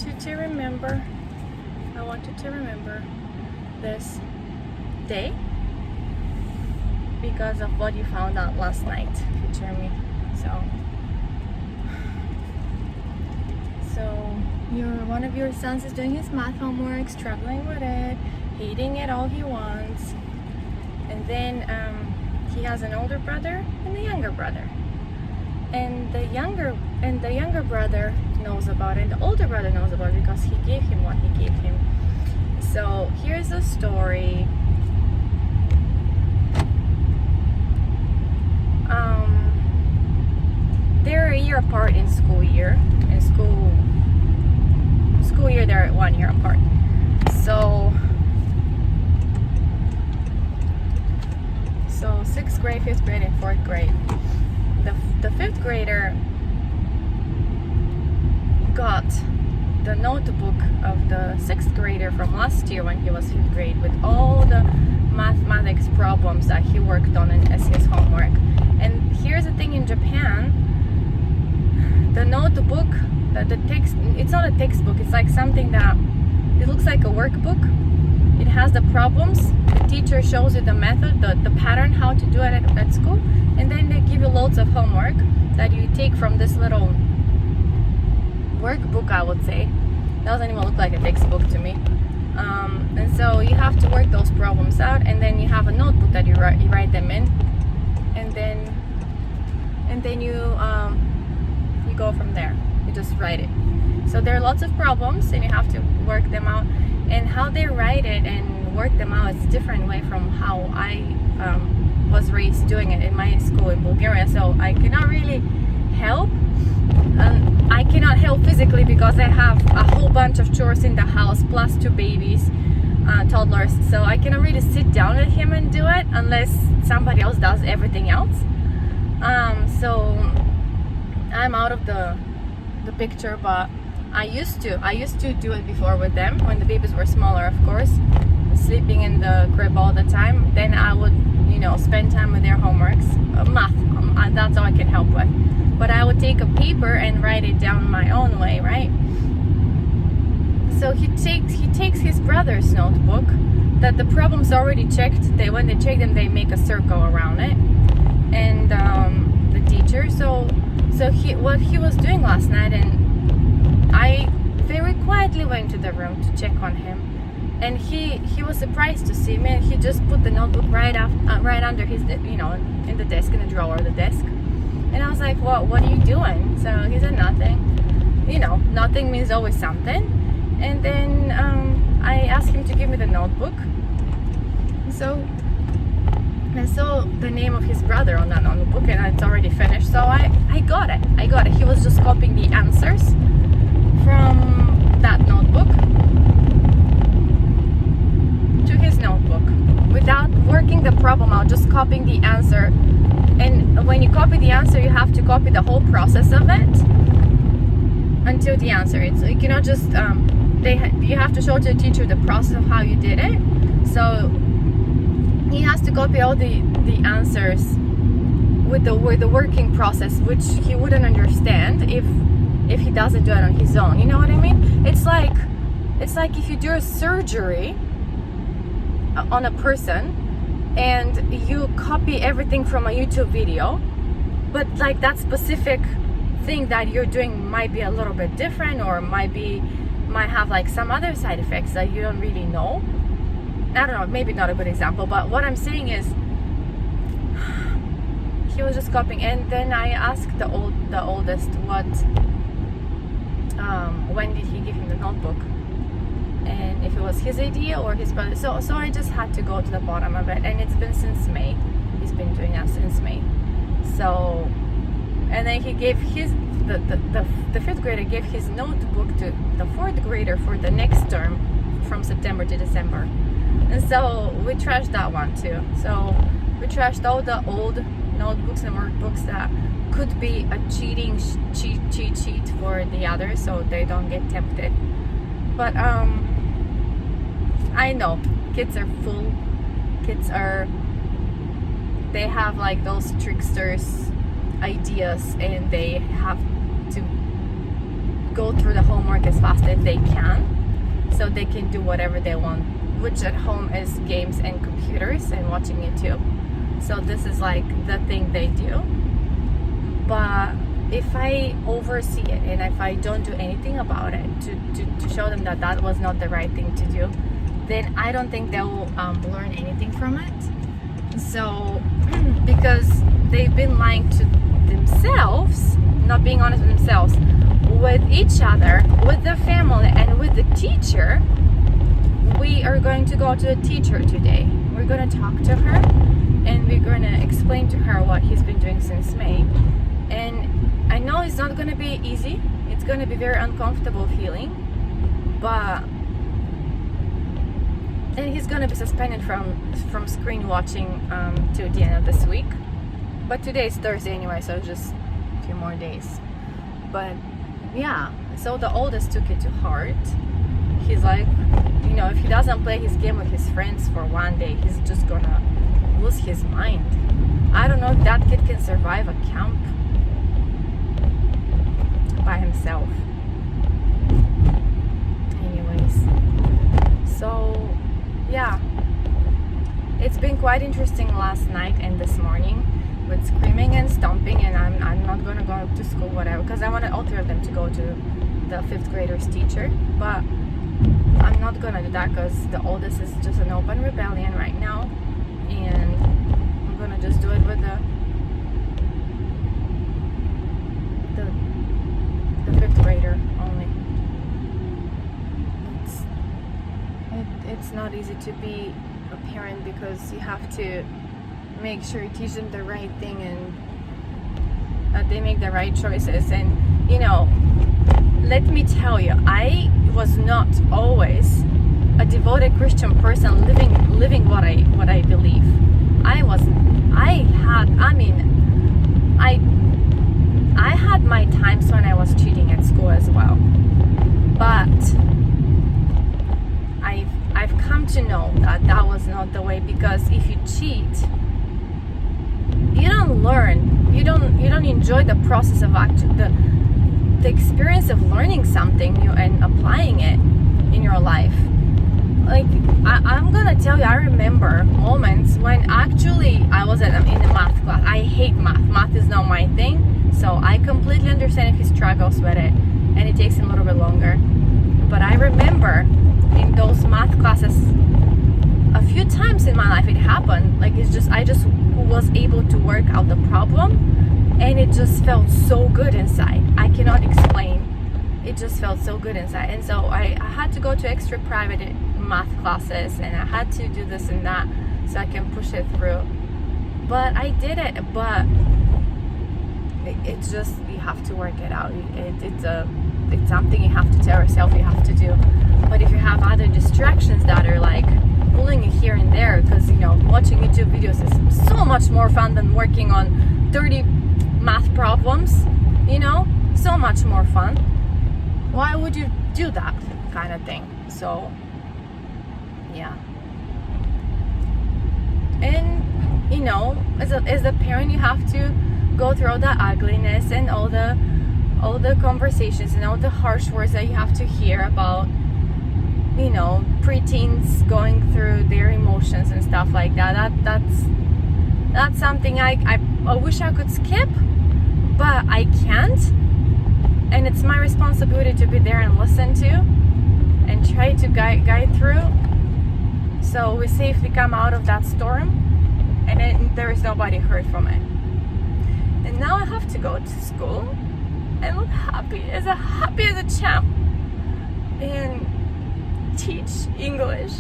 you to remember. I want you to remember this day because of what you found out last night, future me. So one of your sons is doing his math homework, struggling with it, hating it all he wants, and then he has an older brother and a younger brother, and the younger brother knows about it, and the older brother knows about it because he gave him what he gave him. So here's the story. They're a year apart in school year. In school year, they're 1 year apart. So 6th grade, 5th grade, and 4th grade. The 5th grader got the notebook of the 6th grader from last year when he was 5th grade with all the mathematics problems that he worked on as his homework. And here's the thing, in Japan, the notebook, the text, it's not a textbook, it's like something that, it looks like a workbook. It has the problems, the teacher shows you the method, the pattern, how to do it at school, and then they give you loads of homework that you take from this little workbook, I would say. It doesn't even look like a textbook to me. And so you have to work those problems out, and then you have a notebook that you write them in, and then you go from there. You just write it. So there are lots of problems, and you have to work them out. And how they write it and work them out is a different way from how I was raised doing it in my school in Bulgaria. So I cannot really help. I cannot help physically because I have a whole bunch of chores in the house, plus 2 babies, toddlers. So I cannot really sit down with him and do it unless somebody else does everything else. So I'm out of the picture, but I used to do it before with them when the babies were smaller, of course, sleeping in the crib all the time. Then I would, spend time with their homeworks, math. That's all I can help with. But I would take a paper and write it down my own way, right? So he takes his brother's notebook that the problem's already checked. When they check them, they make a circle around it, and the teacher. So what he was doing last night, and I very quietly went to the room to check on him, and he was surprised to see me. He just put the notebook right under his, in the desk, in the drawer of the desk. And I was like, what are you doing? So he said, nothing. Nothing means always something. And then I asked him to give me the notebook. So I saw the name of his brother on that notebook, and it's already finished. So I got it. He was just copying the answers from that notebook to his notebook without working the problem out, just copying the answer. And when you copy the answer, you have to copy the whole process of it until the answer. So you cannot just you have to show to the teacher the process of how you did it. So he has to copy all the answers with the working process, which he wouldn't understand if he doesn't do it on his own. You know what I mean? It's like if you do a surgery on a person and you copy everything from a YouTube video, but like that specific thing that you're doing might be a little bit different, or might have like some other side effects that you don't really know. I don't know, maybe not a good example, but what I'm saying is he was just copying. And then I asked the oldest when did he give him the notebook, and if it was his idea or his brother. So I just had to go to the bottom of it, and it's been since May. He's been doing that since May. So, and then he gave the 5th grader gave his notebook to the 4th grader for the next term, from September to December. And so we trashed that one too. So we trashed all the old notebooks and workbooks that could be a cheat sheet for the others, so they don't get tempted. But I know kids are fool. They have like those tricksters ideas, and they have to go through the homework as fast as they can, so they can do whatever they want, which at home is games and computers and watching YouTube. So this is like the thing they do. But if I oversee it and if I don't do anything about it to show them that that was not the right thing to do, then I don't think they'll learn anything from it. So because they've been lying to themselves, not being honest with themselves, with each other, with the family, and with the teacher. We are going to go to the teacher today. We're going to talk to her and we're going to explain to her what he's been doing since May. And I know it's not going to be easy. It's going to be very uncomfortable feeling, but and he's going to be suspended from screen watching to the end of this week. But today is Thursday anyway, so just a few more days. But yeah, so the oldest took it to heart. He's like, you know, if he doesn't play his game with his friends for one day, he's just gonna lose his mind. I don't know if that kid can survive a camp by himself. Anyways, so yeah, it's been quite interesting last night and this morning with screaming and stomping, and I'm not gonna go to school, whatever, because I wanted all three of them to go to the 5th graders teacher, but I'm not gonna do that because the oldest is just an open rebellion right now, and I'm gonna just do it with the 5th grader only. It's not easy to be a parent because you have to make sure you teach them the right thing and that they make the right choices. And you know, let me tell you, I was not always a devoted Christian person living what I believe. I had my times when I was cheating at school as well. But I've come to know that was not the way, because if you cheat, you don't learn. You don't enjoy the process of the experience of learning something new and applying it in your life. Like I'm gonna tell you, I remember moments when actually I was in a math class. I hate math. Math is not my thing, so I completely understand if he struggles with it and it takes him a little bit longer. But I remember in those math classes, a few times in my life it happened. Like I just was able to work out the problem, and it just felt so good inside. I cannot explain. It just felt so good inside. And so I had to go to extra private math classes, and I had to do this and that so I can push it through. But I did it. But it's just, you have to work it out. It's something you have to tell yourself you have to do. But if you have other distractions that are like pulling you here and there, because you know, watching YouTube videos is so much more fun than working on 30 math problems, you know, so much more fun. Why would you do that kind of thing? So yeah. And you know, as a parent, you have to go through all the ugliness and all the conversations and all the harsh words that you have to hear about, you know, preteens going through their emotions and stuff like that. That's something I wish I could skip, but I can't. And it's my responsibility to be there and listen to and try to guide through, so we safely come out of that storm and then there is nobody hurt from it. And now I have to go to school and look happy as a champ and teach English